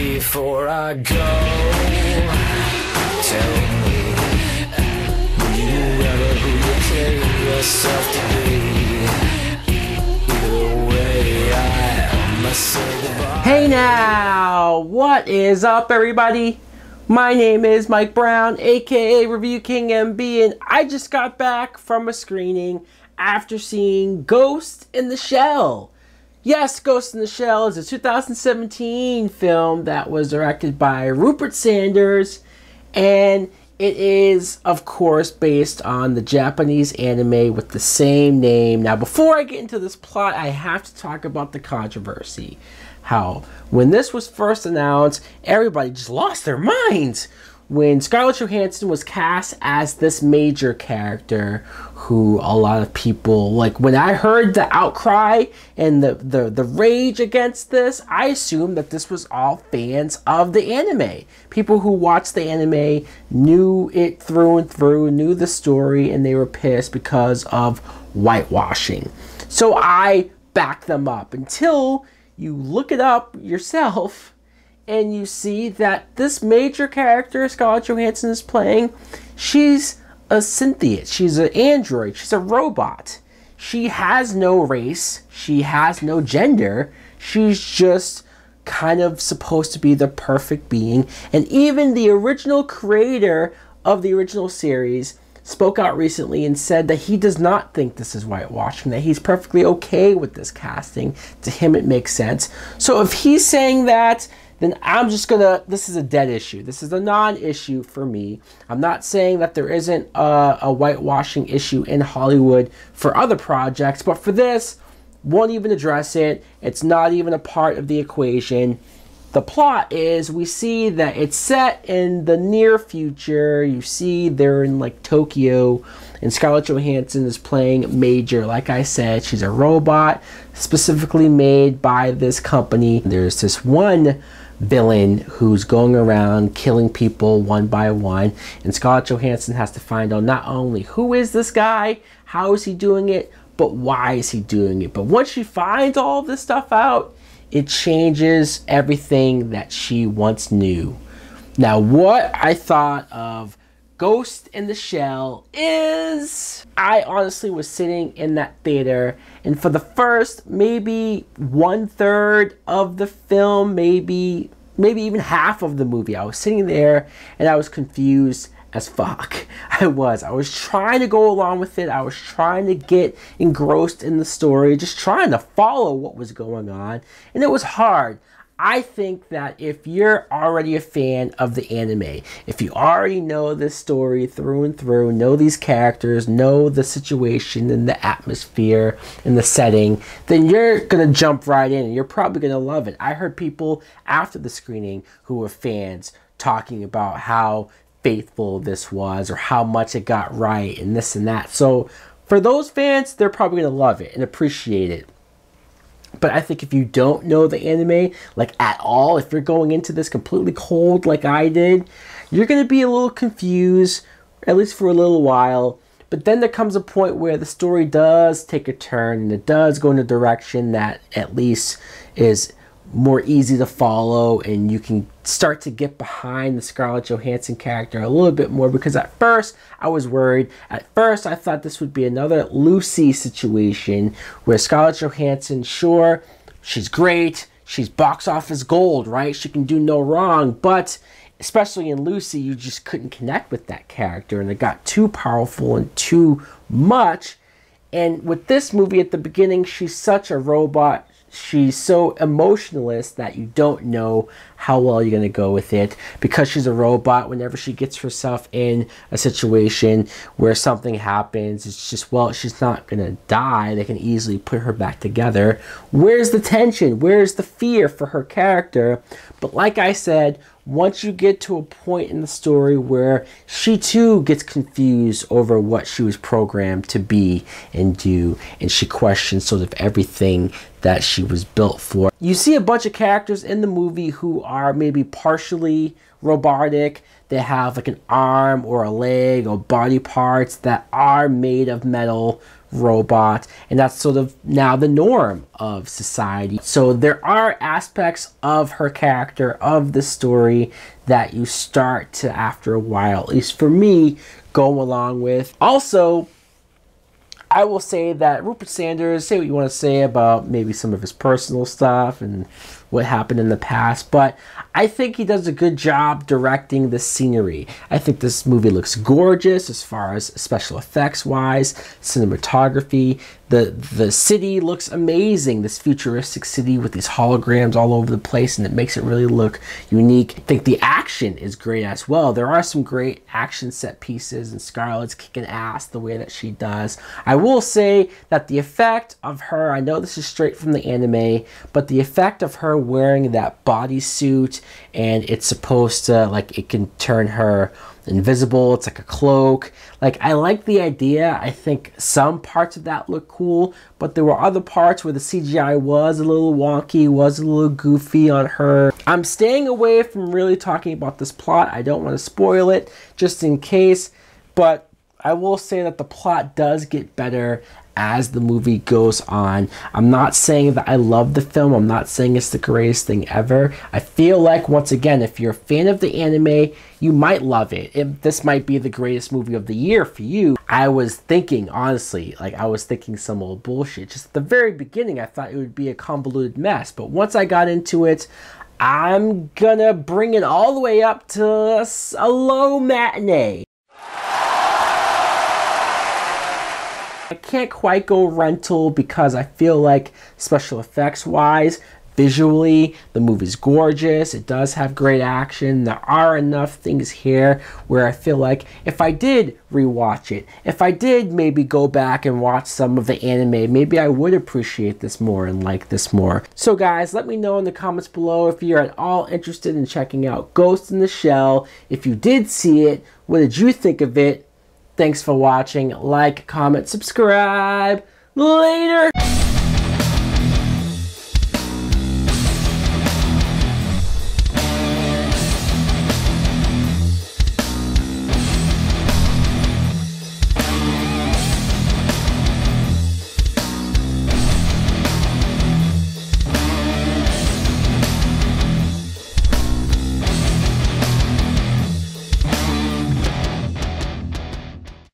before I go, tell me, will you ever who you play yourself to be? Either way, I must say goodbye. Hey now, what is up everybody? My name is Mike Brown, aka ReviewKingMB, and I just got back from a screening after seeing Ghost in the Shell. Yes, Ghost in the Shell is a 2017 film that was directed by Rupert Sanders, and it is, of course, based on the Japanese anime with the same name. Now, before I get into this plot, I have to talk about the controversy. How, when this was first announced, everybody just lost their minds when Scarlett Johansson was cast as this major character who a lot of people, like, when I heard the outcry and the rage against this, I assumed that this was all fans of the anime. People who watched the anime knew it through and through, knew the story, and they were pissed because of whitewashing. So I backed them up until you look it up yourself and you see that this major character Scarlett Johansson is playing, she's a synthiate, she's an android, she's a robot. She has no race, she has no gender, she's just kind of supposed to be the perfect being. And even the original creator of the original series spoke out recently and said that he does not think this is whitewashing, that he's perfectly okay with this casting. To him it makes sense. So if he's saying that, then I'm just gonna, this is a dead issue. This is a non-issue for me. I'm not saying that there isn't a whitewashing issue in Hollywood for other projects, but for this, won't even address it. It's not even a part of the equation. The plot is, we see that it's set in the near future. You see they're in like Tokyo, and Scarlett Johansson is playing Major. Like I said, she's a robot specifically made by this company. There's this one villain who's going around killing people one by one, and Scarlett Johansson has to find out not only who is this guy, how is he doing it, but why is he doing it. But once she finds all of this stuff out, it changes everything that she once knew. Now, what I thought of Ghost in the Shell is, I honestly was sitting in that theater, and for the first maybe 1/3 of the film, maybe even half of the movie, I was sitting there and I was confused as fuck. I was trying to go along with it. I was trying to get engrossed in the story, just trying to follow what was going on, and it was hard. I think that if you're already a fan of the anime, if you already know this story through and through, know these characters, know the situation and the atmosphere and the setting, then you're gonna jump right in and you're probably gonna love it. I heard people after the screening who were fans talking about how faithful this was or how much it got right and this and that. So for those fans, they're probably gonna love it and appreciate it. But I think if you don't know the anime, like at all, if you're going into this completely cold like I did, you're going to be a little confused, at least for a little while. But then there comes a point where the story does take a turn, and it does go in a direction that at least is more easy to follow, and you can start to get behind the Scarlett Johansson character a little bit more, because at first I was worried. At first I thought this would be another Lucy situation where Scarlett Johansson, sure, she's great, she's box office gold, right? She can do no wrong, but especially in Lucy, you just couldn't connect with that character, and it got too powerful and too much. And with this movie at the beginning, she's such a robot. She's so emotionless that you don't know how well you're going to go with it, because she's a robot. Whenever she gets herself in a situation where something happens, it's just, well, she's not going to die. They can easily put her back together. Where's the tension? Where's the fear for her character? But like I said, once you get to a point in the story where she too gets confused over what she was programmed to be and do, and she questions sort of everything that she was built for. You see a bunch of characters in the movie who are maybe partially robotic. they have like an arm or a leg or body parts that are made of metal robots, and that's sort of now the norm of society. So there are aspects of her character, of the story, that you start to, after a while, at least for me, go along with. Also, I will say that Rupert Sanders, say what you want to say about maybe some of his personal stuff and what happened in the past, but I think he does a good job directing the scenery. I think this movie looks gorgeous as far as special effects wise, cinematography. The city looks amazing, this futuristic city with these holograms all over the place, and it makes it really look unique. I think the action is great as well. There are some great action set pieces, and Scarlett's kicking ass the way that she does. I will say that the effect of her, I know this is straight from the anime, but the effect of her wearing that bodysuit, and it's supposed to, like, it can turn her invisible, it's like a cloak. Like, I like the idea. I think some parts of that look cool, but there were other parts where the CGI was a little wonky, was a little goofy on her. I'm staying away from really talking about this plot. I don't want to spoil it, just in case, but I will say that the plot does get better as the movie goes on. I'm not saying that I love the film. I'm not saying it's the greatest thing ever. I feel like, once again, if you're a fan of the anime, you might love it. This might be the greatest movie of the year for you. I was thinking, honestly, like, I was thinking some old bullshit. Just at the very beginning, I thought it would be a convoluted mess. But once I got into it, I'm gonna bring it all the way up to a low matinee. I can't quite go rental because I feel like special effects wise, visually, the movie's gorgeous. It does have great action. There are enough things here where I feel like if I did rewatch it, if I did maybe go back and watch some of the anime, maybe I would appreciate this more and like this more. So guys, let me know in the comments below if you're at all interested in checking out Ghost in the Shell. If you did see it, what did you think of it? Thanks for watching. Like, comment, subscribe. Later!